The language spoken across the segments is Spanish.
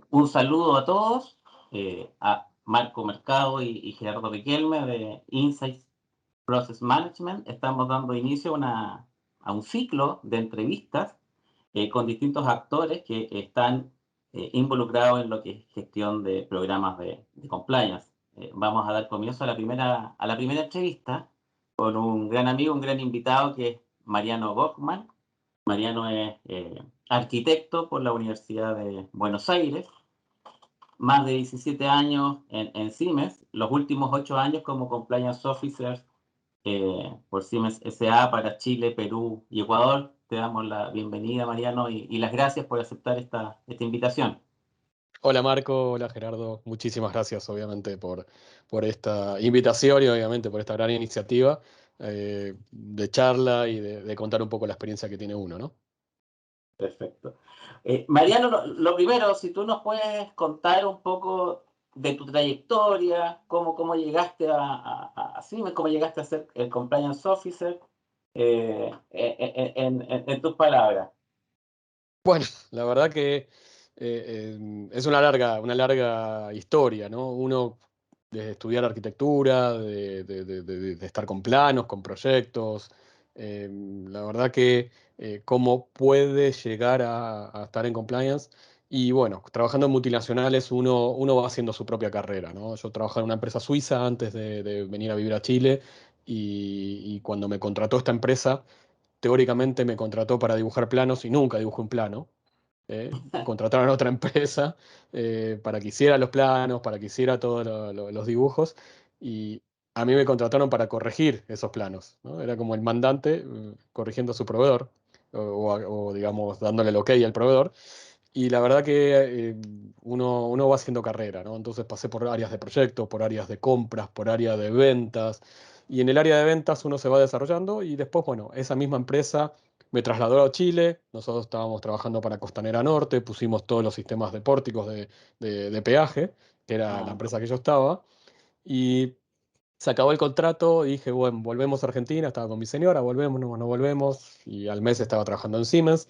Un saludo a todos, a Marco Mercado y Gerardo Riquelme de Insights Process Management. Estamos dando inicio a un ciclo de entrevistas con distintos actores que están involucrados en lo que es gestión de programas de compliance. Vamos a dar comienzo a la primera entrevista con un gran amigo, un gran invitado que es Mariano Gochman. Mariano es arquitecto por la Universidad de Buenos Aires, más de 17 años en Siemens, los últimos 8 años como Compliance Officer por Siemens SA para Chile, Perú y Ecuador. Te damos la bienvenida, Mariano, y las gracias por aceptar esta invitación. Hola Marco, hola Gerardo, muchísimas gracias obviamente por esta invitación y obviamente por esta gran iniciativa de charla y de contar un poco la experiencia que tiene uno, ¿no? Perfecto. Mariano, lo primero, si tú nos puedes contar un poco de tu trayectoria, cómo llegaste a Siemens, cómo llegaste a ser el Compliance Officer, en tus palabras. Bueno, la verdad que es una larga historia, ¿no? Uno de estudiar arquitectura, de estar con planos, con proyectos, la verdad que cómo puede llegar a estar en compliance. Y bueno, trabajando en multinacionales uno va haciendo su propia carrera, ¿no? Yo trabajaba en una empresa suiza antes de venir a vivir a Chile y cuando me contrató esta empresa, teóricamente me contrató para dibujar planos y nunca dibujé un plano. Contrataron a otra empresa para que hiciera los planos, para que hiciera todos los dibujos y a mí me contrataron para corregir esos planos, ¿no? Era como el mandante corrigiendo a su proveedor o, digamos dándole el ok al proveedor. Y la verdad que uno va haciendo carrera, ¿no? Entonces pasé por áreas de proyectos, por áreas de compras, por áreas de ventas. Y en el área de ventas uno se va desarrollando y después, bueno, esa misma empresa me trasladó a Chile. Nosotros estábamos trabajando para Costanera Norte, pusimos todos los sistemas de pórticos de peaje, que era la Ah, empresa que yo estaba. Y se acabó el contrato y dije, bueno, volvemos a Argentina, estaba con mi señora, volvemos, no volvemos. Y al mes estaba trabajando en Siemens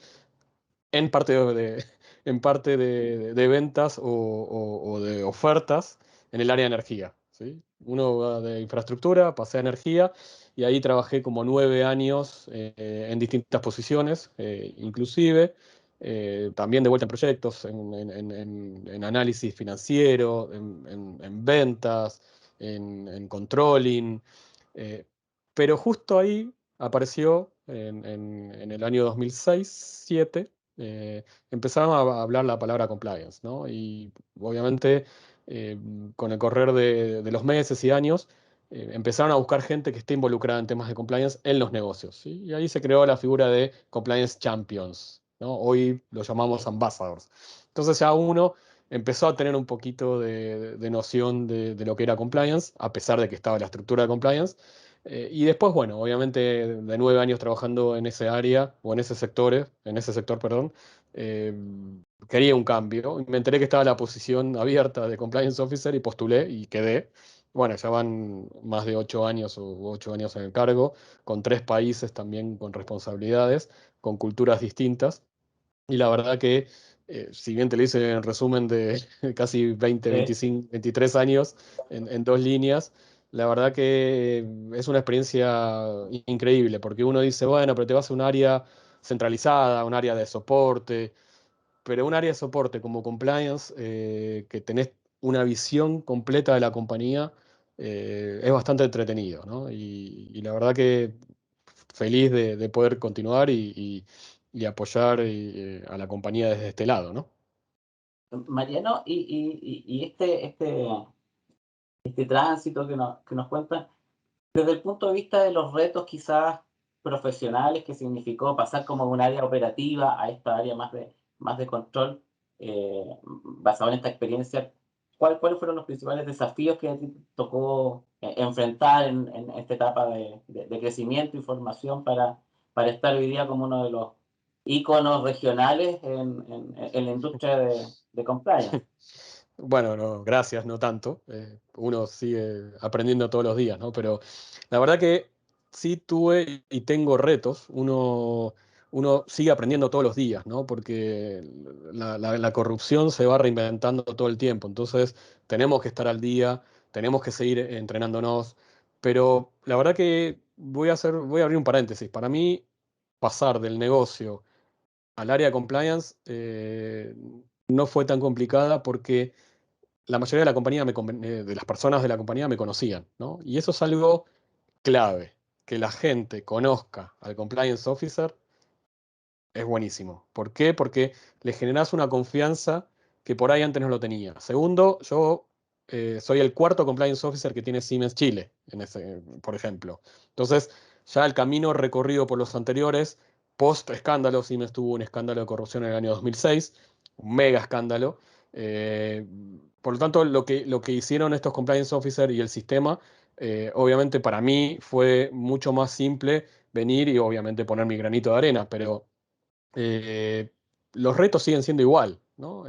en parte en parte de ventas o de ofertas en el área de energía, ¿sí? Uno va de infraestructura, pasé a energía y ahí trabajé como 9 años en distintas posiciones, inclusive también de vuelta en proyectos, en análisis financiero, en ventas, en controlling, eh, pero justo ahí apareció en el año 2006-2007 empezaron a hablar la palabra compliance, ¿no? Y obviamente eh, con el correr de los meses y años, empezaron a buscar gente que esté involucrada en temas de compliance en los negocios, ¿sí? Y ahí se creó la figura de compliance champions, ¿no? Hoy lo llamamos ambassadors. Entonces ya uno empezó a tener un poquito de noción de lo que era compliance, a pesar de que estaba la estructura de compliance. Y después, bueno, obviamente de 9 años trabajando en ese área o en ese sector, perdón, eh, quería un cambio. Me enteré que estaba la posición abierta de Compliance Officer y postulé y quedé. Bueno, ya van más de 8 años o 8 años en el cargo, con 3 países también con responsabilidades, con culturas distintas. Y la verdad que, si bien te lo hice en resumen de casi 20, sí. 25, 23 años en 2 líneas, la verdad que es una experiencia increíble, porque uno dice, bueno, pero te vas a un área centralizada, un área de soporte, pero un área de soporte como compliance, que tenés una visión completa de la compañía, es bastante entretenido, ¿no? Y la verdad que feliz de poder continuar y apoyar a la compañía desde este lado, ¿no? Mariano, y este tránsito que nos cuentan, desde el punto de vista de los retos quizás profesionales que significó pasar como de un área operativa a esta área más de control, basado en esta experiencia, ¿cuáles fueron los principales desafíos que a ti te tocó enfrentar en esta etapa de crecimiento y formación para estar hoy día como uno de los íconos regionales en la industria de compliance? Bueno, no, gracias, no tanto. Uno sigue aprendiendo todos los días, ¿no? Pero la verdad que sí tuve y tengo retos. uno sigue aprendiendo todos los días, ¿no? Porque la corrupción se va reinventando todo el tiempo. Entonces, tenemos que estar al día, tenemos que seguir entrenándonos. Pero la verdad que voy a abrir un paréntesis. Para mí, pasar del negocio al área de compliance no fue tan complicada porque la mayoría de de las personas de la compañía me conocían, ¿no? Y eso es algo clave, que la gente conozca al compliance officer es buenísimo. ¿Por qué? Porque le generás una confianza que por ahí antes no lo tenía. Segundo, yo soy el cuarto compliance officer que tiene Siemens Chile, por ejemplo. Entonces, ya el camino recorrido por los anteriores, post escándalo, Siemens tuvo un escándalo de corrupción en el año 2006, un mega escándalo. Eh, por lo tanto, lo que hicieron estos compliance officer y el sistema, obviamente para mí fue mucho más simple venir y obviamente poner mi granito de arena, pero eh, los retos siguen siendo igual, ¿no?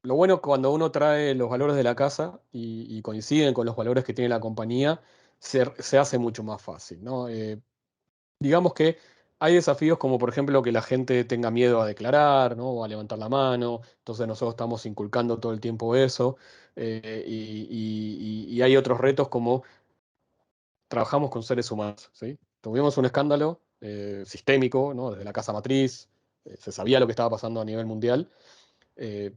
Lo bueno cuando uno trae los valores de la casa y coinciden con los valores que tiene la compañía, se hace mucho más fácil, ¿no? Digamos que hay desafíos como por ejemplo que la gente tenga miedo a declarar, ¿no? O a levantar la mano, entonces nosotros estamos inculcando todo el tiempo eso, y hay otros retos como trabajamos con seres humanos, ¿sí? Tuvimos un escándalo sistémico, ¿no? Desde la casa matriz, se sabía lo que estaba pasando a nivel mundial. Eh,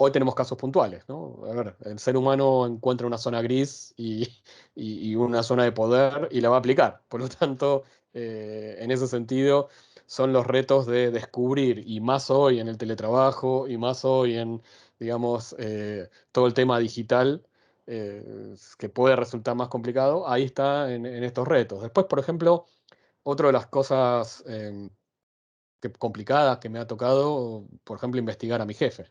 Hoy tenemos casos puntuales, ¿no? A ver, el ser humano encuentra una zona gris y una zona de poder y la va a aplicar. Por lo tanto, en ese sentido, son los retos de descubrir, y más hoy en el teletrabajo, y más hoy en, digamos, todo el tema digital, que puede resultar más complicado, ahí está en estos retos. Después, por ejemplo, otra de las cosas complicadas que me ha tocado, por ejemplo, investigar a mi jefe,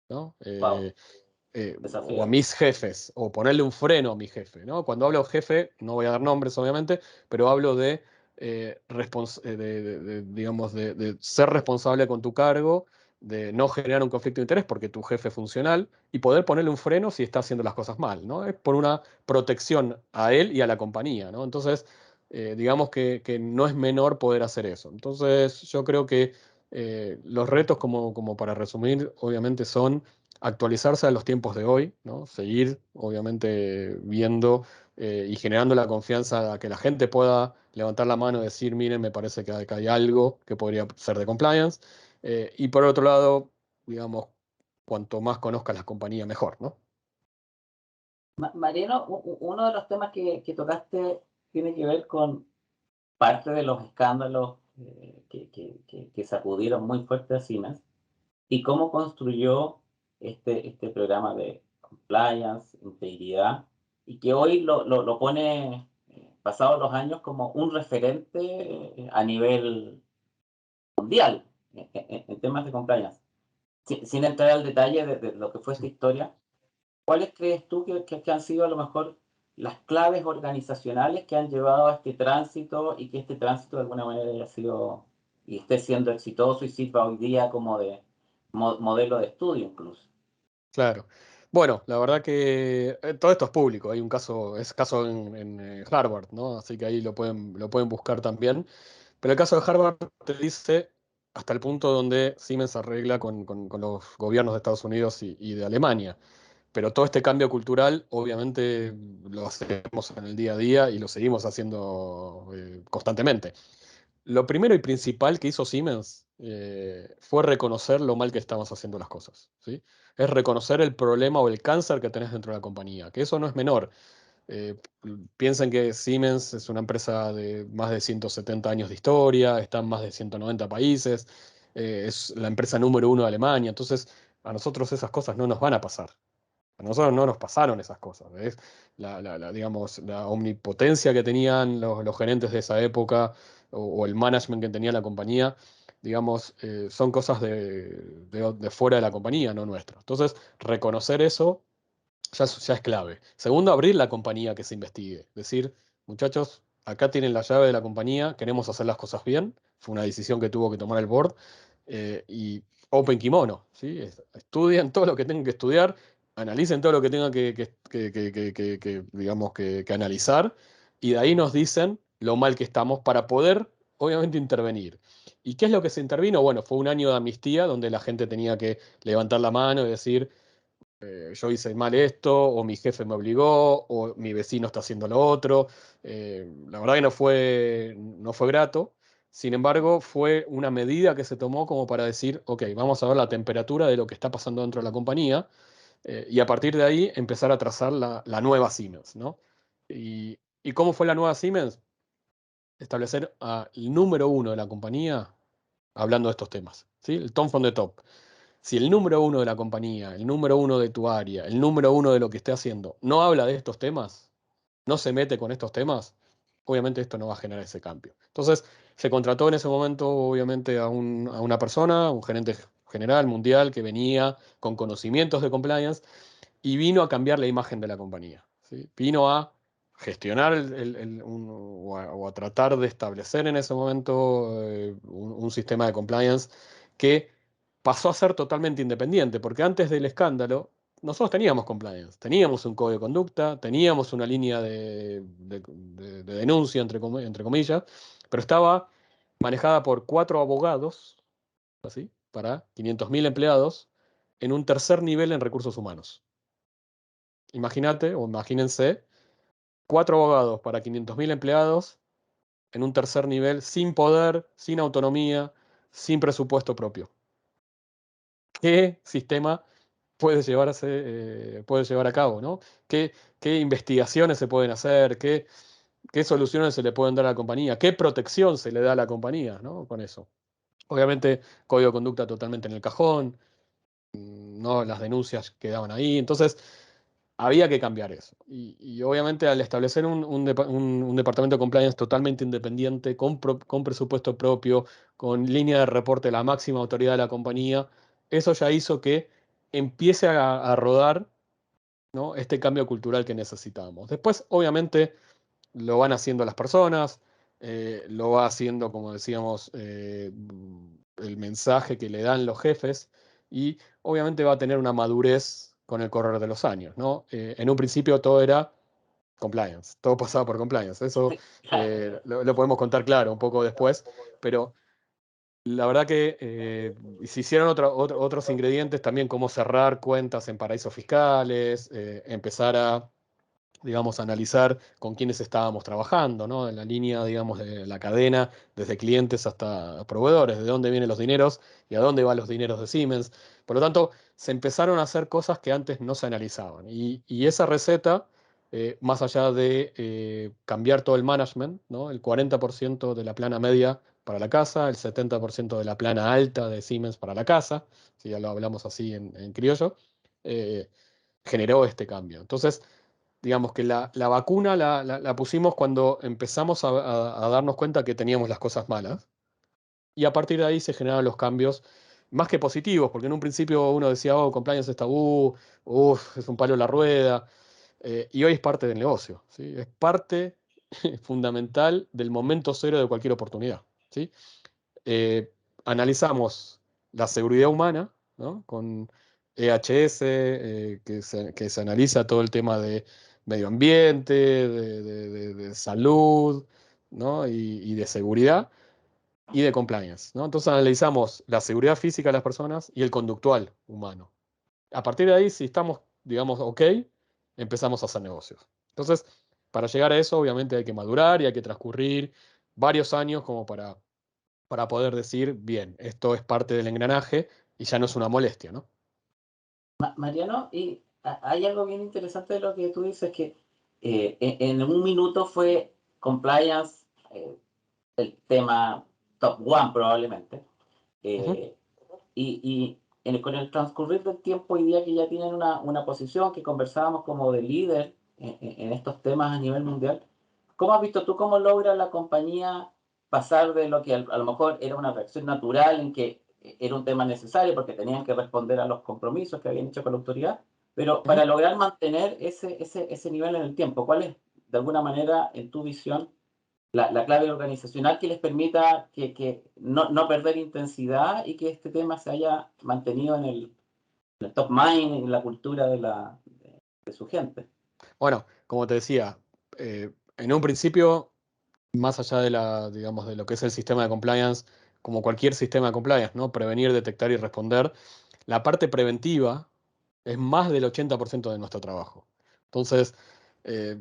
¿no? Wow, O a desafío. mis jefes, o ponerle un freno a mi jefe, ¿no? Cuando hablo jefe, no voy a dar nombres, obviamente, pero hablo de, digamos, de ser responsable con tu cargo, de no generar un conflicto de interés porque tu jefe es funcional y poder ponerle un freno si está haciendo las cosas mal, ¿no? Es por una protección a él y a la compañía, ¿no? Entonces, digamos que no es menor poder hacer eso. Entonces, yo creo que los retos, como para resumir, obviamente son actualizarse a los tiempos de hoy, ¿no? Seguir, obviamente, viendo y generando la confianza a que la gente pueda levantar la mano y decir, miren, me parece que hay algo que podría ser de compliance. Y por otro lado, digamos, cuanto más conozcas las compañías, mejor, ¿no? Mariano, uno de los temas que tocaste tiene que ver con parte de los escándalos que sacudieron muy fuerte a Siemens y cómo construyó este programa de compliance, integridad, y que hoy lo pone, pasados los años, como un referente a nivel mundial en temas de compliance. Sin entrar al detalle de lo que fue esta historia, ¿cuáles crees tú que han sido a lo mejor las claves organizacionales que han llevado a este tránsito y que este tránsito de alguna manera haya sido y esté siendo exitoso y sirva hoy día como de modelo de estudio incluso? Claro. Bueno, la verdad que todo esto es público. Hay un caso, es caso en Harvard, ¿no? Así que ahí lo pueden buscar también. Pero el caso de Harvard te dice hasta el punto donde Siemens arregla con los gobiernos de Estados Unidos y de Alemania. Pero todo este cambio cultural, obviamente, lo hacemos en el día a día y lo seguimos haciendo constantemente. Lo primero y principal que hizo Siemens fue reconocer lo mal que estamos haciendo las cosas, ¿sí? Es reconocer el problema o el cáncer que tenés dentro de la compañía, que eso no es menor. Eh, Piensen que Siemens es una empresa de más de 170 años de historia, está en más de 190 países, es la empresa número uno de Alemania, entonces a nosotros esas cosas no nos van a pasar. A nosotros no nos pasaron esas cosas, ¿ves? Digamos, la omnipotencia que tenían los gerentes de esa época o el management que tenía la compañía, digamos, son cosas de fuera de la compañía, no nuestras. Entonces, reconocer eso ya es clave. Segundo, abrir la compañía que se investigue. Decir, muchachos, acá tienen la llave de la compañía, queremos hacer las cosas bien. Fue una decisión que tuvo que tomar el board. Y open kimono, ¿sí? Estudien todo lo que tengan que estudiar, analicen todo lo que tengan digamos, que analizar, y de ahí nos dicen lo mal que estamos para poder, obviamente intervenir. ¿Y qué es lo que se intervino? Bueno, fue un año de amnistía donde la gente tenía que levantar la mano y decir, yo hice mal esto, o mi jefe me obligó, o mi vecino está haciendo lo otro. La verdad que no fue grato. Sin embargo, fue una medida que se tomó como para decir, ok, vamos a ver la temperatura de lo que está pasando dentro de la compañía, y a partir de ahí empezar a trazar la nueva Siemens, ¿no? ¿Y cómo fue la nueva Siemens? Establecer al número uno de la compañía hablando de estos temas, ¿sí? El top from the top. Si el número uno de la compañía, el número uno de tu área, el número uno de lo que esté haciendo, no habla de estos temas, no se mete con estos temas, obviamente esto no va a generar ese cambio. Entonces, se contrató en ese momento, obviamente, a una persona, un gerente general mundial que venía con conocimientos de compliance y vino a cambiar la imagen de la compañía, ¿sí? Vino a gestionar o a tratar de establecer en ese momento un sistema de compliance que pasó a ser totalmente independiente, porque antes del escándalo nosotros teníamos compliance, teníamos un código de conducta, teníamos una línea de denuncia, entre comillas, pero estaba manejada por 4 abogados, así, para 500.000 empleados, en un tercer nivel en recursos humanos. Imagínate o imagínense 4 abogados para 500.000 empleados en un tercer nivel, sin poder, sin autonomía, sin presupuesto propio. ¿Qué sistema puede llevar a cabo, ¿no? ¿Qué investigaciones se pueden hacer? ¿Qué soluciones se le pueden dar a la compañía? ¿Qué protección se le da a la compañía, ¿no? Con eso. Obviamente, código de conducta totalmente en el cajón, no las denuncias quedaban ahí. Entonces, había que cambiar eso. Y obviamente al establecer un departamento de compliance totalmente independiente, con presupuesto propio, con línea de reporte de la máxima autoridad de la compañía, eso ya hizo que empiece a rodar, ¿no? Este cambio cultural que necesitábamos. Después, obviamente, lo van haciendo las personas, lo va haciendo, como decíamos, el mensaje que le dan los jefes y obviamente va a tener una madurez con el correr de los años, ¿no? En un principio todo era compliance, todo pasaba por compliance, eso Claro. lo podemos contar claro un poco después, pero la verdad que se hicieron otros ingredientes también, como cerrar cuentas en paraísos fiscales, empezar a, digamos, analizar con quiénes estábamos trabajando, ¿no? En la línea, digamos, de la cadena, desde clientes hasta proveedores, de dónde vienen los dineros y a dónde van los dineros de Siemens. Por lo tanto, se empezaron a hacer cosas que antes no se analizaban. Y esa receta, más allá de cambiar todo el management, ¿no? El 40% de la plana media para la casa, el 70% de la plana alta de Siemens para la casa, si ya lo hablamos así en criollo, eh, generó este cambio. Entonces, digamos que la vacuna la pusimos cuando empezamos a darnos cuenta que teníamos las cosas malas. Y a partir de ahí se generaron los cambios más que positivos, porque en un principio uno decía, oh, compliance es tabú, uf, es un palo en la rueda. Y hoy es parte del negocio, ¿sí? Es parte fundamental del momento cero de cualquier oportunidad, ¿sí? eh, Analizamos la seguridad humana, ¿no? Con EHS, que se analiza todo el tema de medio ambiente, de salud, ¿no? Y de seguridad y de compliance, ¿no? Entonces analizamos la seguridad física de las personas y el conductual humano. A partir de ahí, si estamos, digamos, ok, empezamos a hacer negocios. Entonces, para llegar a eso, obviamente hay que madurar y hay que transcurrir varios años como para poder decir, bien, esto es parte del engranaje y ya no es una molestia, ¿no? Mariano, y hay algo bien interesante de lo que tú dices, que en un minuto fue compliance, el tema top one probablemente. Ujú. Eh, con el transcurrir del tiempo, hoy día que ya tienen una posición que conversábamos como de líder en estos temas a nivel mundial, ¿cómo has visto tú cómo logra la compañía pasar de lo que a lo mejor era una reacción natural en que era un tema necesario porque tenían que responder a los compromisos que habían hecho con la autoridad, pero Ujú. para lograr mantener ese nivel en el tiempo? ¿Cuál es, de alguna manera, en tu visión, la clave organizacional que les permita que no perder intensidad y que este tema se haya mantenido en el top mind, en la cultura de su gente? Bueno, como te decía, en un principio más allá de digamos, de lo que es el sistema de compliance, como cualquier sistema de compliance, ¿no? Prevenir, detectar y responder, la parte preventiva es más del 80% de nuestro trabajo. Entonces, eh,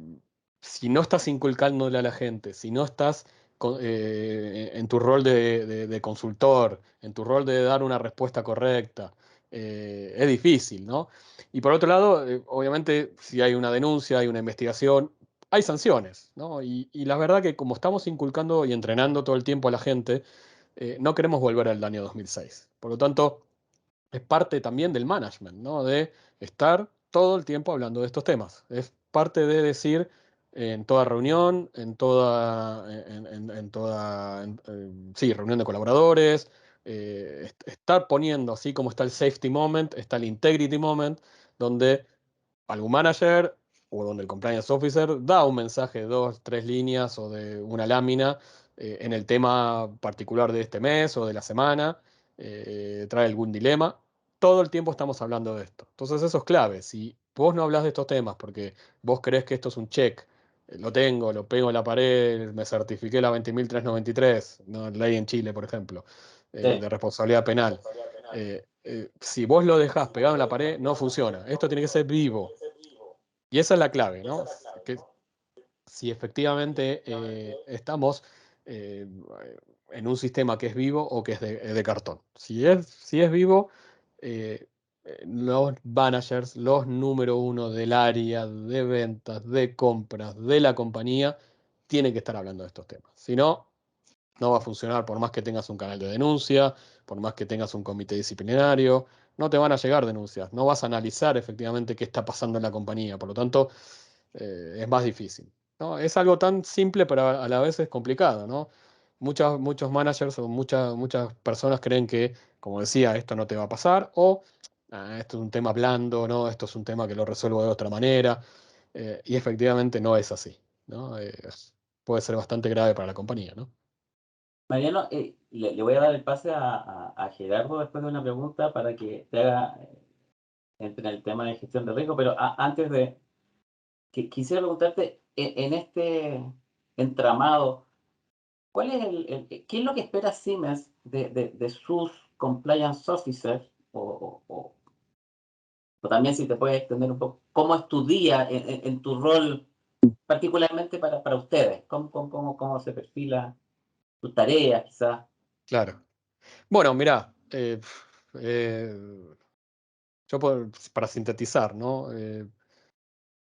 si no estás inculcándole a la gente, si no estás en tu rol de consultor, en tu rol de dar una respuesta correcta, es difícil, ¿no? Y por otro lado, obviamente, si hay una denuncia, hay una investigación, hay sanciones, ¿no? Y la verdad que como estamos inculcando y entrenando todo el tiempo a la gente, no queremos volver al año 2006. Por lo tanto, es parte también del management, ¿no? De estar todo el tiempo hablando de estos temas. Es parte de decir en toda reunión, sí, reunión de colaboradores, estar poniendo, así como está el safety moment, está el integrity moment, donde algún manager o donde el compliance officer da un mensaje de 2, 3 líneas o de una lámina en el tema particular de este mes o de la semana, trae algún dilema. Todo el tiempo estamos hablando de esto. Entonces eso es clave. Si vos no hablas de estos temas porque vos crees que esto es un check, lo tengo, lo pego en la pared, me certifiqué la 20.393, ¿no? Ley en Chile, por ejemplo, Sí. de responsabilidad penal. Si vos lo dejás pegado en la pared, no funciona. Esto tiene que ser vivo. Y esa es la clave, ¿no? Que si efectivamente estamos eh, en un sistema que es vivo o que es de cartón. Si es vivo, eh, los managers, los número uno del área de ventas, de compras, de la compañía, tienen que estar hablando de estos temas. Si no, no va a funcionar por más que tengas un canal de denuncia, por más que tengas un comité disciplinario, no te van a llegar denuncias, no vas a analizar efectivamente qué está pasando en la compañía, por lo tanto es más difícil, ¿no? Es algo tan simple pero a la vez es complicado, ¿no? Muchos managers o muchas personas creen que, como decía, esto no te va a pasar o esto es un tema blando, ¿no? Esto es un tema que lo resuelvo de otra manera y efectivamente no es así, ¿no? Puede ser bastante grave para la compañía, ¿no? Mariano, le voy a dar el pase a Gerardo después de una pregunta para que te haga entre en el tema de gestión de riesgo, pero antes de quisiera preguntarte, en este entramado, ¿cuál es qué es lo que espera Siemens de sus compliance officers? O también si te puedes extender un poco, ¿cómo es tu día en tu rol, particularmente para ustedes? ¿Cómo se perfila tus tareas, quizás? Claro. Bueno, mirá, yo para sintetizar, ¿no?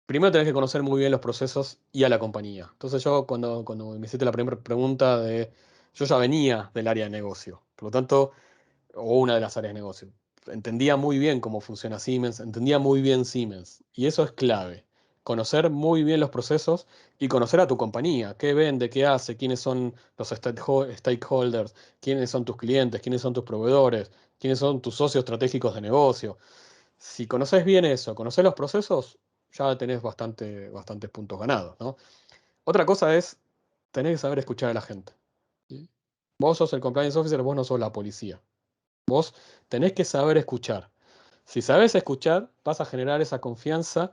Primero tenés que conocer muy bien los procesos y a la compañía. Entonces yo cuando me hiciste la primera pregunta yo ya venía del área de negocio, por lo tanto, o una de las áreas de negocio. Entendía muy bien cómo funciona Siemens, entendía muy bien Siemens. Y eso es clave. Conocer muy bien los procesos y conocer a tu compañía, qué vende, qué hace, quiénes son los stakeholders, quiénes son tus clientes, quiénes son tus proveedores, quiénes son tus socios estratégicos de negocio. Si conoces bien eso, conoces los procesos, ya tenés bastantes puntos ganados, ¿no? Otra cosa es, tenés que saber escuchar a la gente. ¿Sí? Vos sos el compliance officer, vos no sos la policía. Vos tenés que saber escuchar. Si sabes escuchar, vas a generar esa confianza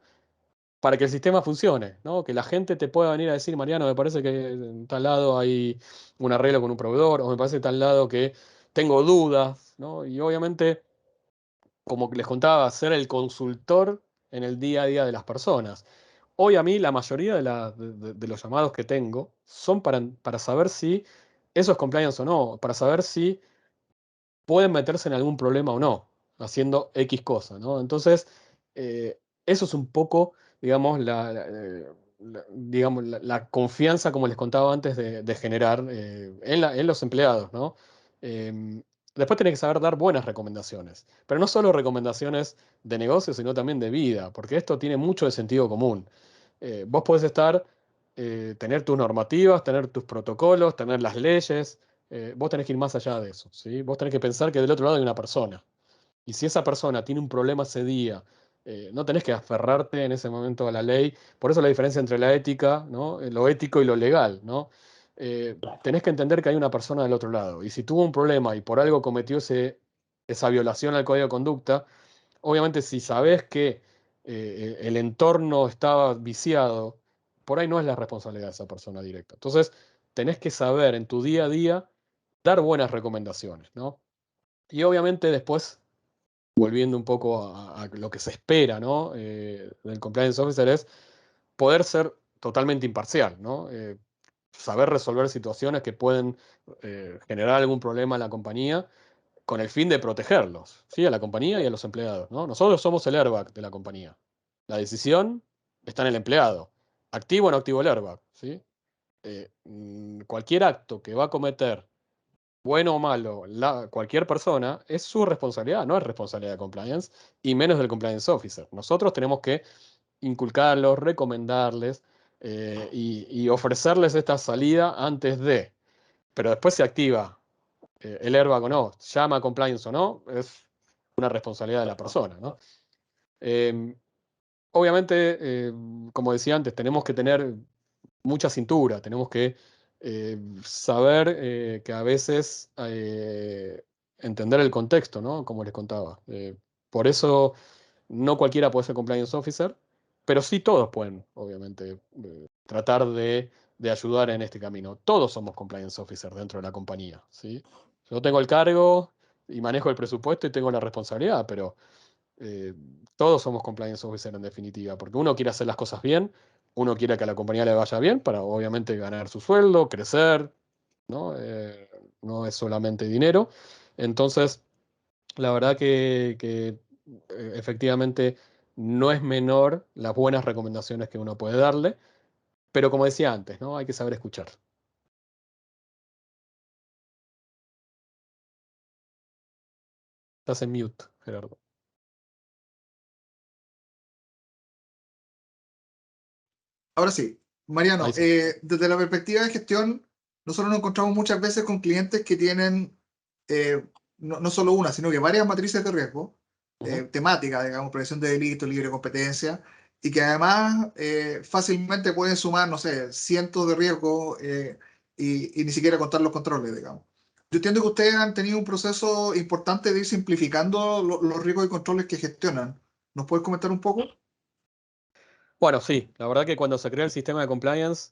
para que el sistema funcione, ¿no? Que la gente te pueda venir a decir, Mariano, me parece que en tal lado hay un arreglo con un proveedor, o me parece en tal lado que tengo dudas, ¿no? Y obviamente como que les contaba, ser el consultor en el día a día de las personas. Hoy a mí la mayoría de los llamados que tengo son para saber si eso es compliance o no, para saber si pueden meterse en algún problema o no, haciendo X cosa, ¿no? Entonces, eso es un poco, digamos, la confianza, como les contaba antes, de generar en los empleados, ¿no? Después tenés que saber dar buenas recomendaciones, pero no solo recomendaciones de negocio, sino también de vida, porque esto tiene mucho de sentido común. Vos podés tener tus normativas, tener tus protocolos, tener las leyes, vos tenés que ir más allá de eso, ¿sí? Vos tenés que pensar que del otro lado hay una persona. Y si esa persona tiene un problema ese día, no tenés que aferrarte en ese momento a la ley. Por eso la diferencia entre la ética, ¿no? Lo ético y lo legal, ¿no? Tenés que entender que hay una persona del otro lado. Y si tuvo un problema y por algo cometió esa violación al código de conducta, obviamente si sabés que el entorno estaba viciado, por ahí no es la responsabilidad de esa persona directa. Entonces, tenés que saber en tu día a día dar buenas recomendaciones, ¿no? Y obviamente después, volviendo un poco a lo que se espera, ¿no? Del compliance officer es poder ser totalmente imparcial, ¿no? Saber resolver situaciones que pueden generar algún problema en la compañía con el fin de protegerlos, ¿sí? A la compañía y a los empleados, ¿no? Nosotros somos el airbag de la compañía. La decisión está en el empleado. Activo o no activo el airbag, ¿sí? Cualquier acto que va a cometer, bueno o malo, cualquier persona, es su responsabilidad, no es responsabilidad de compliance, y menos del compliance officer. Nosotros tenemos que inculcarlos, recomendarles y ofrecerles esta salida antes de. Pero después se activa el airbag o no, llama a compliance o no, es una responsabilidad de la persona, ¿no? Eh, Obviamente, como decía antes, tenemos que tener mucha cintura, tenemos que saber que a veces entender el contexto, ¿no? Como les contaba. Por eso no cualquiera puede ser compliance officer, pero sí todos pueden, obviamente, tratar de ayudar en este camino. Todos somos compliance officer dentro de la compañía, ¿sí? Yo tengo el cargo y manejo el presupuesto y tengo la responsabilidad, pero eh, todos somos compliance officer en definitiva, porque uno quiere hacer las cosas bien, uno quiere que a la compañía le vaya bien para obviamente ganar su sueldo, crecer, ¿no? No es solamente dinero. Entonces, la verdad que efectivamente no es menor las buenas recomendaciones que uno puede darle, pero como decía antes, ¿no? Hay que saber escuchar. Estás en mute, Gerardo. Ahora sí, Ahí Mariano, sí. desde la perspectiva de gestión, nosotros nos encontramos muchas veces con clientes que tienen no solo una, sino que varias matrices de riesgo, Ujú. temáticas, digamos, prevención de delitos, libre competencia, y que además fácilmente pueden sumar, no sé, cientos de riesgos y ni siquiera contar los controles, digamos. Yo entiendo que ustedes han tenido un proceso importante de ir simplificando los riesgos y controles que gestionan. ¿Nos puedes comentar un poco? Bueno, sí, la verdad que cuando se creó el sistema de compliance,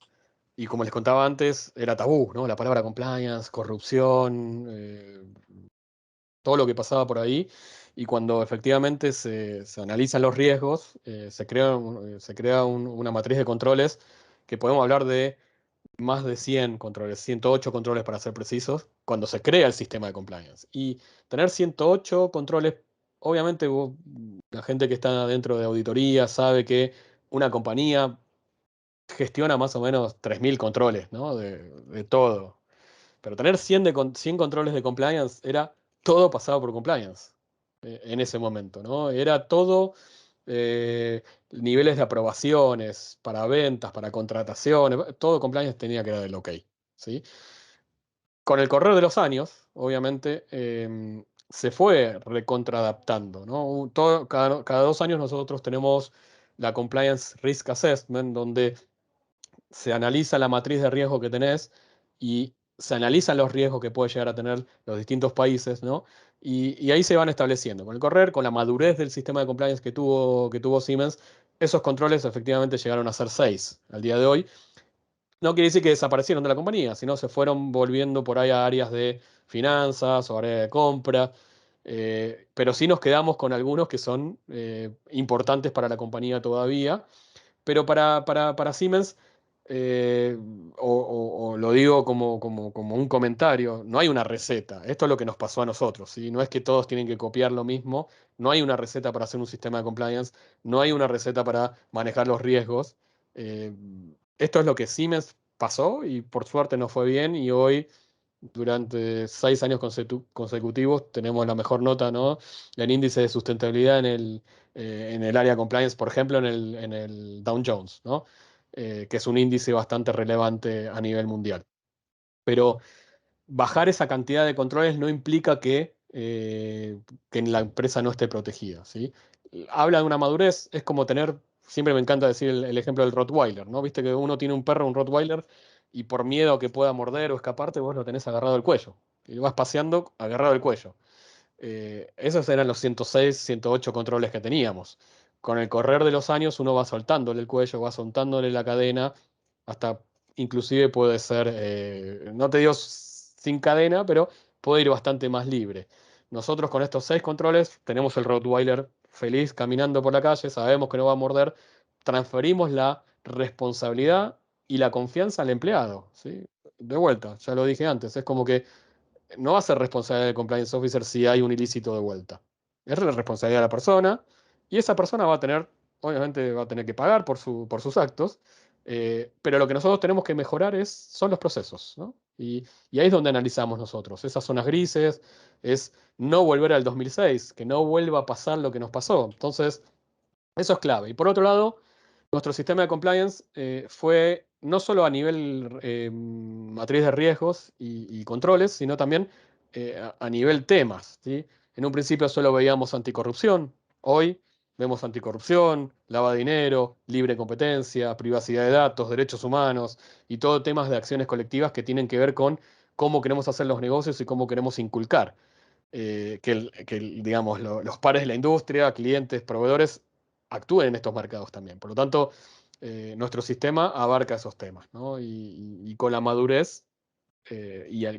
y como les contaba antes, era tabú, ¿no? La palabra compliance, corrupción, todo lo que pasaba por ahí. Y cuando efectivamente se analizan los riesgos, se crea una matriz de controles que podemos hablar de más de 100 controles, 108 controles para ser precisos, cuando se crea el sistema de compliance. Y tener 108 controles, obviamente la gente que está dentro de auditoría sabe que una compañía gestiona más o menos 3.000 controles, ¿no? De todo. Pero tener 100 controles de compliance era todo pasado por compliance en ese momento, ¿no? Era todo niveles de aprobaciones para ventas, para contrataciones, todo compliance tenía que dar el ok, ¿sí? Con el correr de los años, obviamente, se fue recontraadaptando, ¿no? Cada 2 años nosotros tenemos la Compliance Risk Assessment, donde se analiza la matriz de riesgo que tenés y se analizan los riesgos que puede llegar a tener los distintos países, ¿no? Y ahí se van estableciendo. Con el correr, con la madurez del sistema de compliance que tuvo Siemens, esos controles efectivamente llegaron a ser 6 al día de hoy. No quiere decir que desaparecieron de la compañía, sino se fueron volviendo por ahí a áreas de finanzas o áreas de compra. Pero sí nos quedamos con algunos que son importantes para la compañía todavía, pero para Siemens, eh, o lo digo como un comentario, no hay una receta. Esto es lo que nos pasó a nosotros, ¿sí? No es que todos tienen que copiar lo mismo, no hay una receta para hacer un sistema de compliance, no hay una receta para manejar los riesgos. Eh, Esto es lo que Siemens pasó y por suerte nos fue bien y hoy durante 6 años consecutivos tenemos la mejor nota, ¿no? En índice de sustentabilidad en el área compliance, por ejemplo, en el Dow Jones, ¿no? Que es un índice bastante relevante a nivel mundial. Pero bajar esa cantidad de controles no implica que la empresa no esté protegida, ¿sí? Habla de una madurez, es como tener, siempre me encanta decir el ejemplo del Rottweiler, ¿no? Viste que uno tiene un perro, un Rottweiler, y por miedo a que pueda morder o escaparte, vos lo tenés agarrado del cuello. Y vas paseando agarrado del cuello. Esos eran los 106, 108 controles que teníamos. Con el correr de los años uno va soltándole el cuello, va soltándole la cadena, hasta inclusive puede ser, no te digo sin cadena, pero puede ir bastante más libre. Nosotros con estos 6 controles tenemos el Rottweiler feliz caminando por la calle, sabemos que no va a morder, transferimos la responsabilidad y la confianza al empleado, ¿sí? De vuelta, ya lo dije antes, es como que no va a ser responsabilidad del compliance officer si hay un ilícito de vuelta. Es la responsabilidad de la persona y esa persona va a tener, obviamente va a tener que pagar por sus actos, pero lo que nosotros tenemos que mejorar son los procesos, ¿no? Y ahí es donde analizamos nosotros, esas zonas grises, es no volver al 2006, que no vuelva a pasar lo que nos pasó. Entonces, eso es clave. Y por otro lado, nuestro sistema de compliance fue no solo a nivel matriz de riesgos y controles, sino también a nivel temas, ¿sí? En un principio solo veíamos anticorrupción, hoy vemos anticorrupción, lavado de dinero, libre competencia, privacidad de datos, derechos humanos y todo temas de acciones colectivas que tienen que ver con cómo queremos hacer los negocios y cómo queremos inculcar digamos, los pares de la industria, clientes, proveedores, actúen en estos mercados también. Por lo tanto, nuestro sistema abarca esos temas, ¿no? Y con la madurez,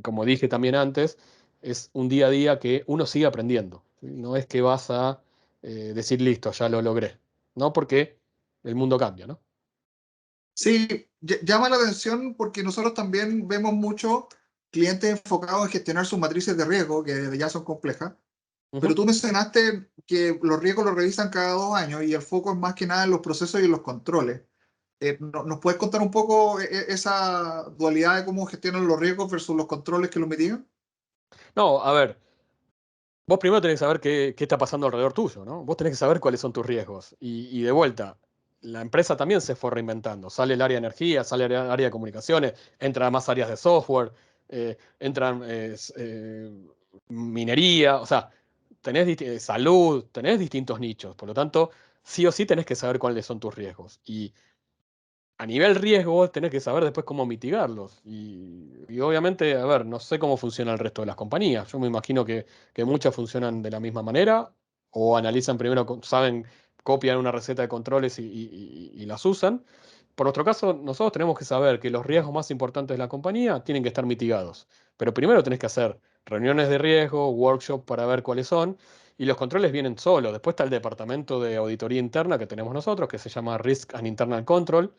como dije también antes, es un día a día que uno sigue aprendiendo, ¿sí? No es que vas a decir, listo, ya lo logré, ¿no? Porque el mundo cambia, ¿no? Sí, llama la atención porque nosotros también vemos muchos clientes enfocados en gestionar sus matrices de riesgo, que ya son complejas, pero Ujú. tú mencionaste que los riesgos los revisan cada 2 años y el foco es más que nada en los procesos y en los controles. ¿Nos puedes contar un poco esa dualidad de cómo gestionan los riesgos versus los controles que los mitigan? No, a ver. Vos primero tenés que saber qué está pasando alrededor tuyo, ¿no? Vos tenés que saber cuáles son tus riesgos. Y de vuelta, la empresa también se fue reinventando. Sale el área de energía, sale el área de comunicaciones, entran más áreas de software, entran minería, o sea, salud, tenés distintos nichos. Por lo tanto, sí o sí tenés que saber cuáles son tus riesgos. Y a nivel riesgo vos tenés que saber después cómo mitigarlos. Y obviamente, a ver, no sé cómo funciona el resto de las compañías. Yo me imagino que muchas funcionan de la misma manera o analizan primero, saben, copian una receta de controles y las usan. Por nuestro caso, nosotros tenemos que saber que los riesgos más importantes de la compañía tienen que estar mitigados. Pero primero tenés que hacer reuniones de riesgo, workshops para ver cuáles son. Y los controles vienen solos. Después está el departamento de auditoría interna que tenemos nosotros, que se llama Risk and Internal Control,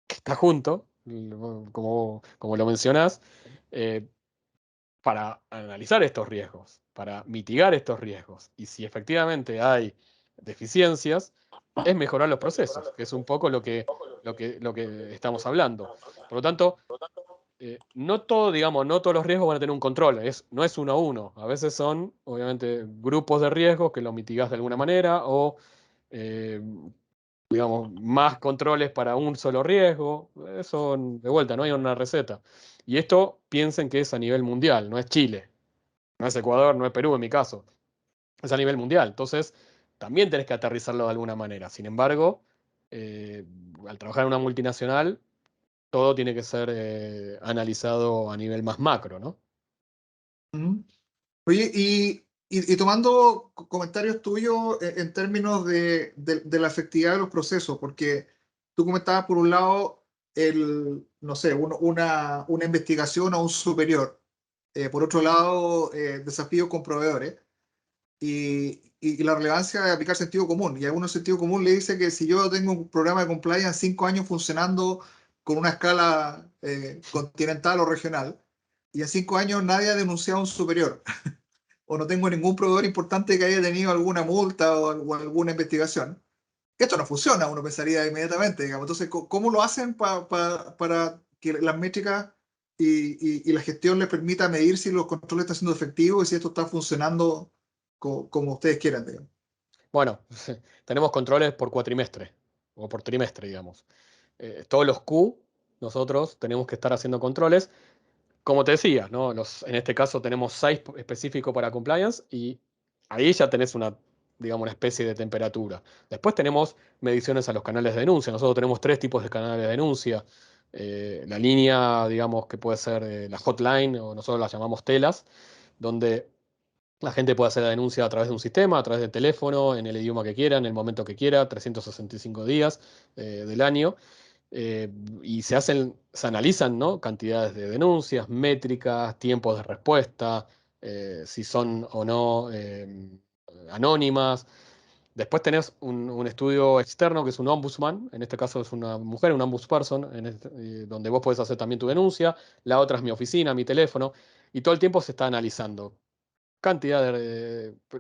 que está junto, como lo mencionás, eh, para analizar estos riesgos, para mitigar estos riesgos. Y si efectivamente hay deficiencias, es mejorar los procesos, que es un poco lo que estamos hablando. Por lo tanto, no todo, digamos, no todos los riesgos van a tener un control, no es uno a uno. A veces son, obviamente, grupos de riesgos que lo mitigás de alguna manera o eh, digamos, más controles para un solo riesgo. Eso, de vuelta, no hay una receta. Y esto piensen que es a nivel mundial, no es Chile, no es Ecuador, no es Perú en mi caso. Es a nivel mundial. Entonces, también tenés que aterrizarlo de alguna manera. Sin embargo, eh, al trabajar en una multinacional, todo tiene que ser analizado a nivel más macro, ¿no? Ujú. Oye, y tomando comentarios tuyos en términos de la efectividad de los procesos, porque tú comentabas por un lado no sé, una investigación a un superior, por otro lado, desafíos con proveedores y la relevancia de aplicar sentido común. Y algunos sentido común le dice que si yo tengo un programa de compliance 5 años funcionando con una escala continental o regional, y en 5 años nadie ha denunciado a un superior, o no tengo ningún proveedor importante que haya tenido alguna multa o alguna investigación, esto no funciona, uno pensaría inmediatamente, digamos. Entonces, ¿cómo lo hacen para que las métricas y la gestión les permita medir si los controles están siendo efectivos y si esto está funcionando como ustedes quieran, digamos? Bueno, tenemos controles por cuatrimestre o por trimestre, digamos. Todos los Q, nosotros tenemos que estar haciendo controles. Como te decía, ¿no? En este caso tenemos 6 específicos para compliance y ahí ya tenés digamos, una especie de temperatura. Después tenemos mediciones a los canales de denuncia. Nosotros tenemos 3 tipos de canales de denuncia. La línea, digamos, que puede ser la hotline, o nosotros la llamamos telas, donde la gente puede hacer la denuncia a través de un sistema, a través del teléfono, en el idioma que quiera, en el momento que quiera, 365 días del año. y se analizan, ¿no? Cantidades de denuncias, métricas, tiempos de respuesta, si son o no anónimas. Después tenés un estudio externo que es un ombudsman, en este caso es una mujer, un ombudsperson, donde vos podés hacer también tu denuncia. La otra es mi oficina, mi teléfono, y todo el tiempo se está analizando cantidad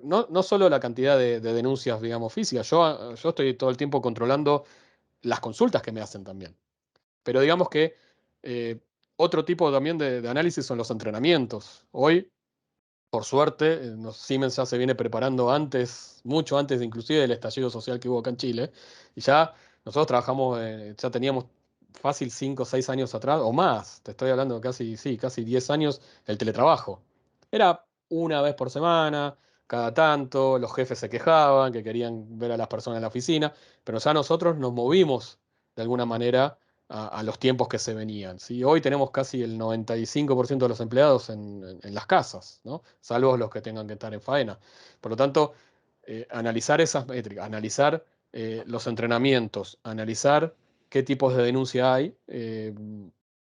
no solo la cantidad de denuncias, digamos, físicas. Yo estoy todo el tiempo controlando las consultas que me hacen también. Pero digamos que eh, otro tipo también de análisis son los entrenamientos. Hoy, por suerte, Siemens ya se viene preparando antes, mucho antes inclusive del estallido social que hubo acá en Chile, y ya nosotros trabajamos, ya teníamos fácil 5 o 6 años atrás, o más, te estoy hablando de casi, sí, casi 10 años, el teletrabajo. Era una vez por semana, cada tanto, los jefes se quejaban, que querían ver a las personas en la oficina, pero ya nosotros nos movimos de alguna manera a los tiempos que se venían. ¿Sí? Hoy tenemos casi el 95% de los empleados en las casas, ¿no? Salvo los que tengan que estar en faena. Por lo tanto, analizar esas métricas, analizar los entrenamientos, analizar qué tipos de denuncia hay,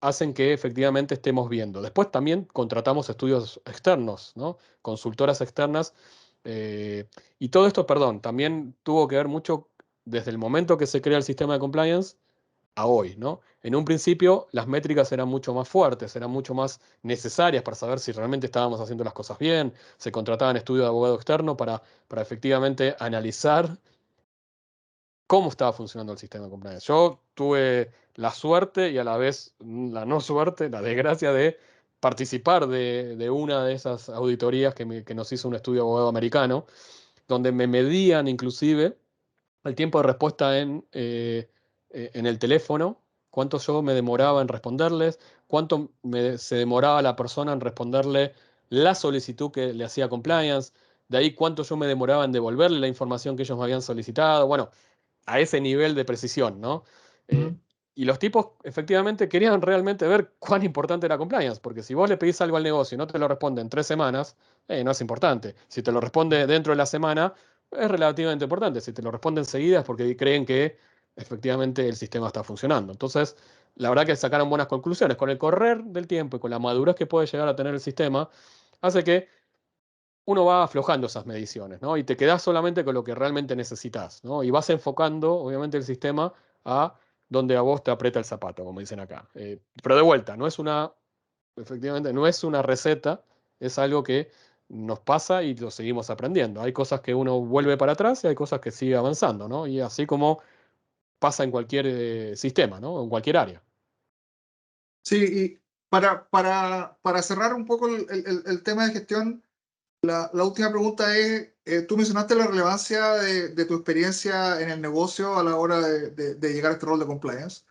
hacen que efectivamente estemos viendo. Después también contratamos estudios externos, ¿no? Consultoras externas. eh, y todo esto, perdón, también tuvo que ver mucho desde el momento que se crea el sistema de compliance a hoy, ¿no? En un principio las métricas eran mucho más fuertes, eran mucho más necesarias para saber si realmente estábamos haciendo las cosas bien, se contrataban estudios de abogado externo para efectivamente analizar cómo estaba funcionando el sistema de compliance. Yo tuve la suerte y a la vez la no suerte, la desgracia de participar de una de esas auditorías que nos hizo un estudio de abogado americano, donde me medían inclusive el tiempo de respuesta en el teléfono, cuánto yo me demoraba en responderles, cuánto se demoraba la persona en responderle la solicitud que le hacía compliance, de ahí cuánto yo me demoraba en devolverle la información que ellos me habían solicitado, bueno, a ese nivel de precisión, ¿no? Eh, Ujú. y los tipos efectivamente querían realmente ver cuán importante era compliance, porque si vos le pedís algo al negocio y no te lo responde en 3 semanas, no es importante. Si te lo responde dentro de la semana, es relativamente importante. Si te lo responde enseguida es porque creen que efectivamente el sistema está funcionando. Entonces, la verdad que sacaron buenas conclusiones. Con el correr del tiempo y con la madurez que puede llegar a tener el sistema, hace que uno va aflojando esas mediciones, ¿no? Y te quedás solamente con lo que realmente necesitas, ¿no? Y vas enfocando, obviamente, el sistema a donde a vos te aprieta el zapato, como dicen acá. Pero de vuelta, efectivamente, no es una receta, es algo que nos pasa y lo seguimos aprendiendo. Hay cosas que uno vuelve para atrás y hay cosas que sigue avanzando, ¿no? Y así como pasa en cualquier sistema, ¿no? En cualquier área. Sí, y para cerrar un poco el tema de gestión, la última pregunta es, tú mencionaste la relevancia de tu experiencia en el negocio a la hora de llegar a este rol de compliance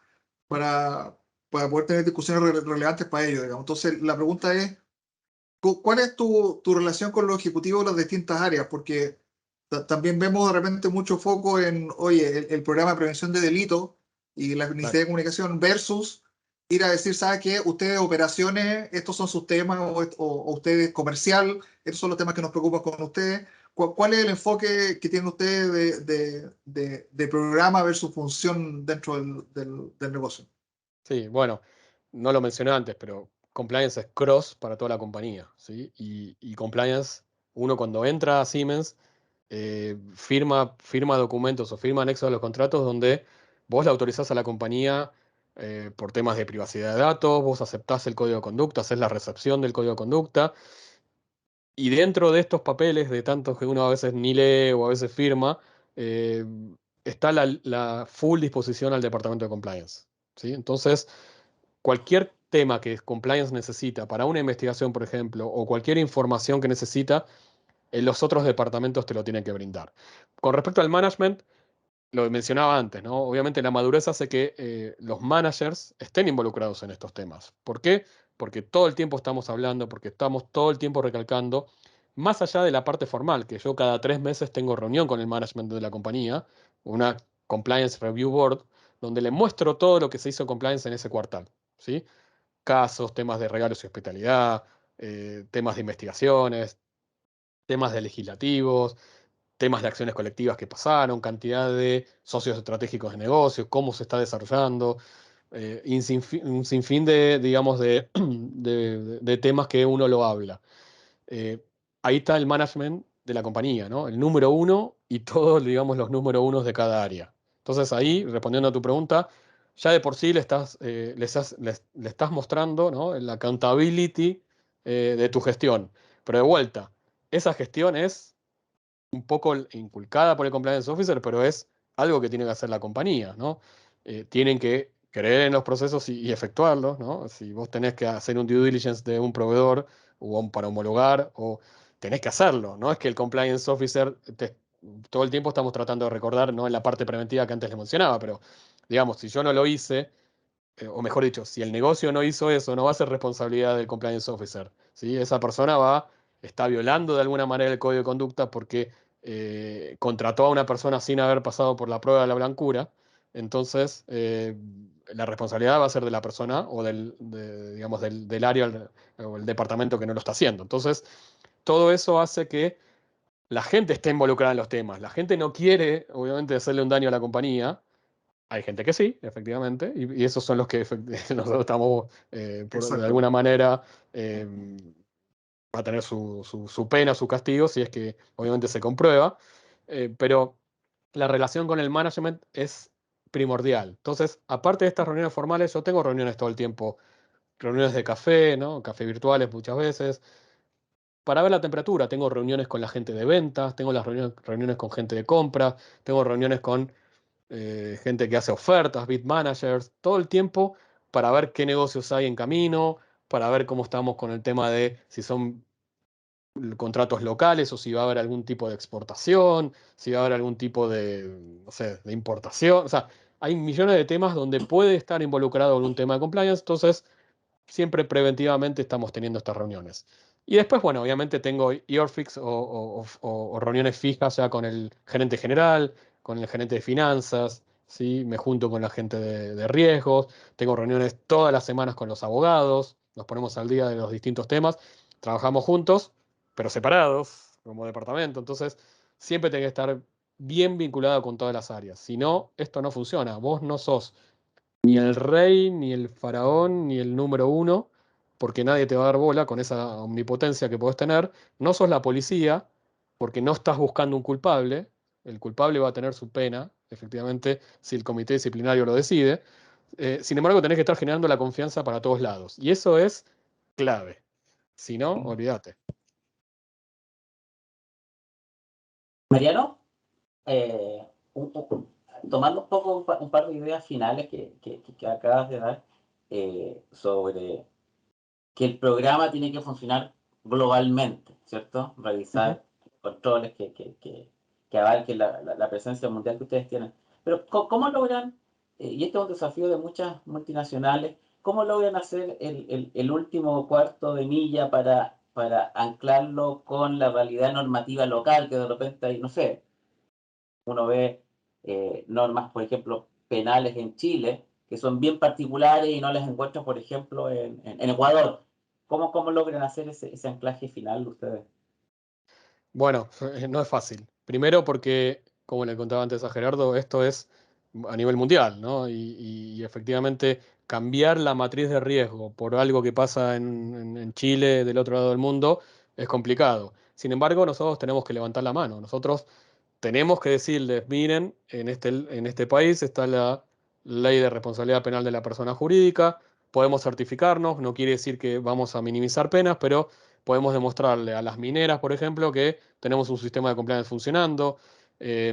para, para poder tener discusiones relevantes para ello, digamos. Entonces, la pregunta es, ¿cuál es tu relación con los ejecutivos de las distintas áreas? Porque también vemos de repente mucho foco en, oye, el programa de prevención de delitos y la Claro. Ministerio de Comunicación versus ir a decir, ¿sabe qué? Ustedes operaciones, estos son sus temas, o ustedes comercial, estos son los temas que nos preocupan con ustedes. ¿Cuál es el enfoque que tienen ustedes de programa versus función dentro del negocio? Sí, bueno, no lo mencioné antes, pero compliance es cross para toda la compañía, ¿sí? Y compliance, uno cuando entra a Siemens, firma documentos o firma anexos a los contratos donde vos le autorizás a la compañía por temas de privacidad de datos, vos aceptás el código de conducta, haces la recepción del código de conducta, y dentro de estos papeles, de tantos que uno a veces ni lee o a veces firma, eh, está la full disposición al departamento de compliance, ¿sí? Entonces, cualquier tema que compliance necesita para una investigación, por ejemplo, o cualquier información que necesita, los otros departamentos te lo tienen que brindar. Con respecto al management, lo mencionaba antes, ¿no? Obviamente la madurez hace que los managers estén involucrados en estos temas. ¿Por qué? Porque todo el tiempo estamos hablando, porque estamos todo el tiempo recalcando, más allá de la parte formal, que yo cada 3 meses tengo reunión con el management de la compañía, una Compliance Review Board, donde le muestro todo lo que se hizo en compliance en ese cuartal, ¿sí? Casos, temas de regalos y hospitalidad, temas de investigaciones, temas de legislativos, temas de acciones colectivas que pasaron, cantidad de socios estratégicos de negocios, cómo se está desarrollando, y un sinfín de, digamos, de temas que uno lo habla. Ahí está el management de la compañía, ¿no? El número uno y todos, digamos, los número unos de cada área. Entonces ahí, respondiendo a tu pregunta, ya de por sí le estás mostrando, ¿no? La accountability de tu gestión. Pero de vuelta, esa gestión es un poco inculcada por el compliance officer, pero es algo que tiene que hacer la compañía, ¿no? Tienen que creer en los procesos y efectuarlos, ¿no? Si vos tenés que hacer un due diligence de un proveedor para homologar, o tenés que hacerlo, ¿no? Es que el compliance officer, todo el tiempo estamos tratando de recordar, ¿no? En la parte preventiva que antes les mencionaba, pero digamos, si yo no lo hice, o mejor dicho, si el negocio no hizo eso, no va a ser responsabilidad del compliance officer, ¿sí? Esa persona está violando de alguna manera el código de conducta porque contrató a una persona sin haber pasado por la prueba de la blancura. Entonces, la responsabilidad va a ser de la persona o digamos, del área o el departamento que no lo está haciendo. Entonces, todo eso hace que la gente esté involucrada en los temas. La gente no quiere, obviamente, hacerle un daño a la compañía. Hay gente que sí, efectivamente, y esos son los que nosotros estamos, de Exacto. alguna manera, va a tener su pena, su castigo, si es que obviamente se comprueba, pero la relación con el management es primordial. Entonces, aparte de estas reuniones formales, yo tengo reuniones todo el tiempo, reuniones de café, ¿no? Café virtuales muchas veces, para ver la temperatura. Tengo reuniones con la gente de ventas, tengo las reuniones con gente de compra, tengo reuniones con gente que hace ofertas, bid managers, todo el tiempo para ver qué negocios hay en camino, para ver cómo estamos con el tema de si son contratos locales o si va a haber algún tipo de exportación, si va a haber algún tipo de, no sé, de importación. O sea, hay millones de temas donde puede estar involucrado en un tema de compliance, entonces siempre preventivamente estamos teniendo estas reuniones. Y después, bueno, obviamente tengo year fix o reuniones fijas ya con el gerente general, con el gerente de finanzas, ¿sí? Me junto con la gente de riesgos, tengo reuniones todas las semanas con los abogados, nos ponemos al día de los distintos temas, trabajamos juntos, pero separados como departamento, entonces siempre tengo que estar bien vinculado con todas las áreas. Si no, esto no funciona. Vos no sos ni el rey, ni el faraón, ni el número uno, porque nadie te va a dar bola con esa omnipotencia que podés tener. No sos la policía, porque no estás buscando un culpable. El culpable va a tener su pena, efectivamente, si el comité disciplinario lo decide. Sin embargo, tenés que estar generando la confianza para todos lados. Y eso es clave. Si no, olvídate. Mariano, eh, tomando un poco un par de ideas finales que acabas de dar sobre que el programa tiene que funcionar globalmente, ¿cierto? Ujú. Realizar controles que abarquen la presencia mundial que ustedes tienen. Pero ¿cómo logran, y este es un desafío de muchas multinacionales, cómo logran hacer el último cuarto de milla para anclarlo con la realidad normativa local, que de repente hay, no sé, uno ve normas, por ejemplo, penales en Chile, que son bien particulares y no las encuentro, por ejemplo, en Ecuador. ¿Cómo logran hacer ese anclaje final ustedes? Bueno, no es fácil. Primero porque, como le contaba antes a Gerardo, esto es a nivel mundial, ¿no? Y efectivamente cambiar la matriz de riesgo por algo que pasa en Chile, del otro lado del mundo, es complicado. Sin embargo, nosotros tenemos que levantar la mano. Nosotros tenemos que decirles, miren, en este país está la ley de responsabilidad penal de la persona jurídica, podemos certificarnos, no quiere decir que vamos a minimizar penas, pero podemos demostrarle a las mineras, por ejemplo, que tenemos un sistema de compliance funcionando. eh,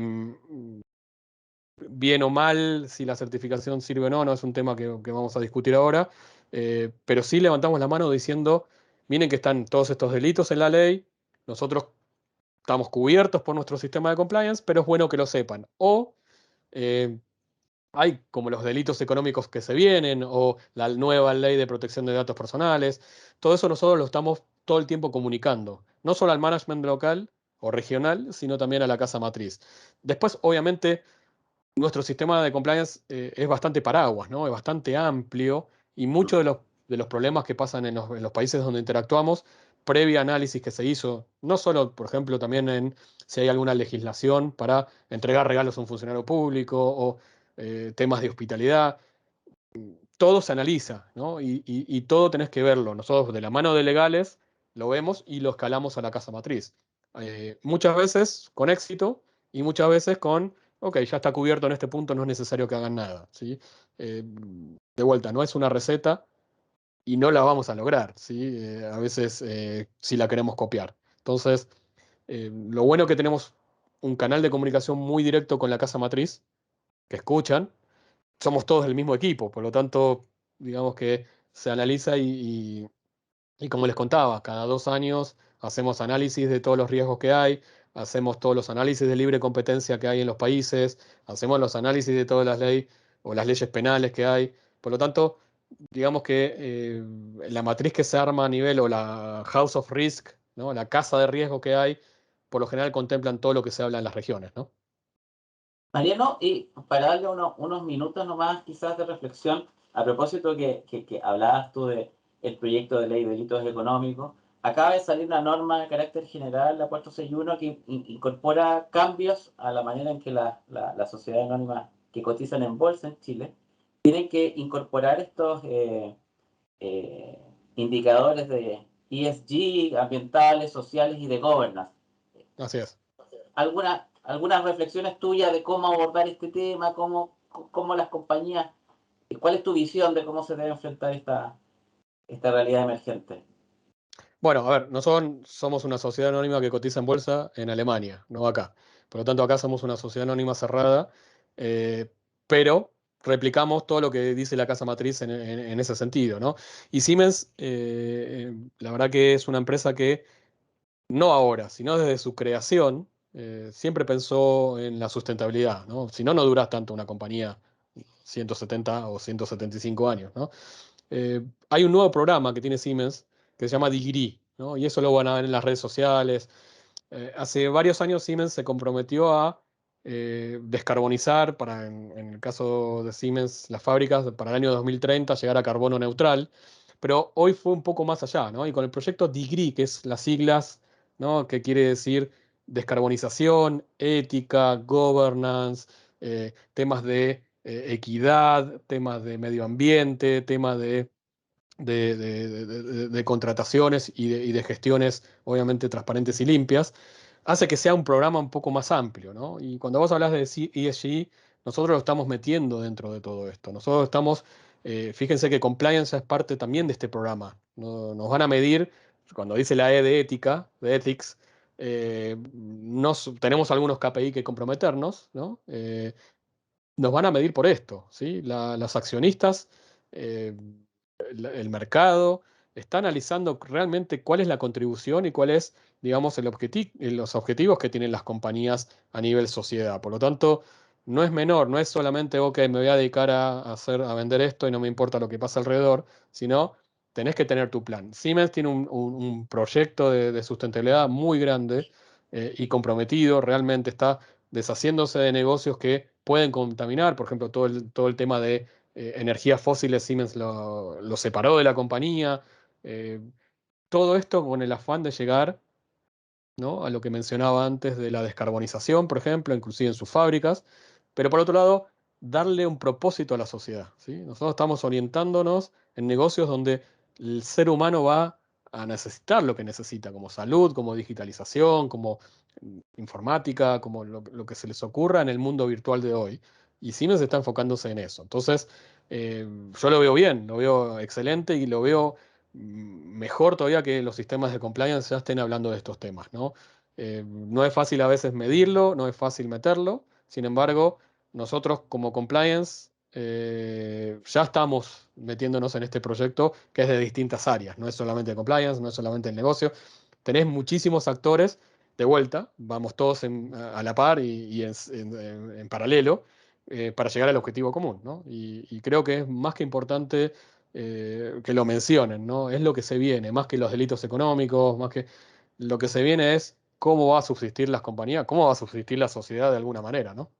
Bien o mal, si la certificación sirve o no, no es un tema que vamos a discutir ahora, pero sí levantamos la mano diciendo, miren que están todos estos delitos en la ley, nosotros estamos cubiertos por nuestro sistema de compliance, pero es bueno que lo sepan. O eh, hay como los delitos económicos que se vienen, o la nueva ley de protección de datos personales. Todo eso nosotros lo estamos todo el tiempo comunicando, no solo al management local o regional, sino también a la casa matriz. Después, obviamente, nuestro sistema de compliance es bastante paraguas, ¿no? Es bastante amplio, y muchos de los problemas que pasan en los países donde interactuamos previa análisis que se hizo, no solo, por ejemplo, también en si hay alguna legislación para entregar regalos a un funcionario público o temas de hospitalidad, todo se analiza, ¿no? Y todo tenés que verlo. Nosotros de la mano de legales lo vemos y lo escalamos a la casa matriz. Muchas veces con éxito y muchas veces con, ok, ya está cubierto en este punto, no es necesario que hagan nada, ¿sí? De vuelta, no es una receta y no la vamos a lograr, ¿sí? A veces sí la queremos copiar. Entonces, lo bueno que tenemos un canal de comunicación muy directo con la casa matriz, que escuchan, somos todos del mismo equipo, por lo tanto, digamos que se analiza y como les contaba, cada 2 años hacemos análisis de todos los riesgos que hay, hacemos todos los análisis de libre competencia que hay en los países, hacemos los análisis de todas las leyes o las leyes penales que hay. Por lo tanto, digamos que la matriz que se arma a nivel o la House of Risk, ¿no? La casa de riesgo que hay, por lo general contemplan todo lo que se habla en las regiones, ¿no? Mariano, y para darle unos minutos nomás quizás de reflexión, a propósito que hablabas tú de el proyecto de ley de delitos económicos, acaba de salir una norma de carácter general, la 461, que incorpora cambios a la manera en que las sociedades anónimas que cotizan en bolsa en Chile tienen que incorporar estos eh, indicadores de ESG, ambientales, sociales y de governance. Así es. Algunas reflexiones tuyas de cómo abordar este tema, cómo las compañías, cuál es tu visión de cómo se debe enfrentar esta realidad emergente. Bueno, a ver, nosotros somos una sociedad anónima que cotiza en bolsa en Alemania, no acá. Por lo tanto, acá somos una sociedad anónima cerrada, eh, pero replicamos todo lo que dice la casa matriz en ese sentido, ¿no? Y Siemens, la verdad que es una empresa que no ahora, sino desde su creación, siempre pensó en la sustentabilidad, ¿no? Si no, no duras tanto una compañía 170 o 175 años, ¿no? Hay un nuevo programa que tiene Siemens que se llama Digiri, ¿no? Y eso lo van a ver en las redes sociales. Hace varios años Siemens se comprometió a descarbonizar, en el caso de Siemens, las fábricas, para el año 2030 llegar a carbono neutral, pero hoy fue un poco más allá, ¿no? Y con el proyecto DIGRI, que es las siglas, ¿no? Que quiere decir descarbonización, ética, governance, temas de equidad, temas de medio ambiente, temas de contrataciones y de gestiones, obviamente, transparentes y limpias, hace que sea un programa un poco más amplio, ¿no? Y cuando vos hablas de ESG, nosotros lo estamos metiendo dentro de todo esto. Nosotros estamos, fíjense que compliance es parte también de este programa. Nos van a medir, cuando dice la E de ética, de ethics, tenemos algunos KPI que comprometernos, ¿no? Nos van a medir por esto, ¿sí? Las accionistas, eh, el mercado, está analizando realmente cuál es la contribución y cuál es, digamos, los objetivos que tienen las compañías a nivel sociedad. Por lo tanto, no es menor, no es solamente, ok, me voy a dedicar a vender esto y no me importa lo que pasa alrededor, sino tenés que tener tu plan. Siemens tiene un proyecto de sustentabilidad muy grande y comprometido, realmente está deshaciéndose de negocios que pueden contaminar, por ejemplo, todo el tema de energías fósiles, Siemens lo separó de la compañía. eh, Todo esto con el afán de llegar, ¿no? A lo que mencionaba antes de la descarbonización, por ejemplo, inclusive en sus fábricas, pero por otro lado, darle un propósito a la sociedad, ¿sí? Nosotros estamos orientándonos en negocios donde el ser humano va a necesitar lo que necesita, como salud, como digitalización, como informática, como lo que se les ocurra en el mundo virtual de hoy. Y Siemens está enfocándose en eso. Entonces, yo lo veo bien, lo veo excelente y lo veo mejor todavía que los sistemas de compliance ya estén hablando de estos temas, ¿no? No es fácil a veces medirlo, no es fácil meterlo, sin embargo, nosotros como compliance ya estamos metiéndonos en este proyecto que es de distintas áreas, no es solamente de compliance, no es solamente el negocio, tenés muchísimos actores de vuelta, vamos todos a la par y en paralelo para llegar al objetivo común, ¿no? Y creo que es más que importante que lo mencionen, ¿no? Es lo que se viene, más que los delitos económicos, más que lo que se viene es cómo va a subsistir las compañías, cómo va a subsistir la sociedad de alguna manera, ¿no?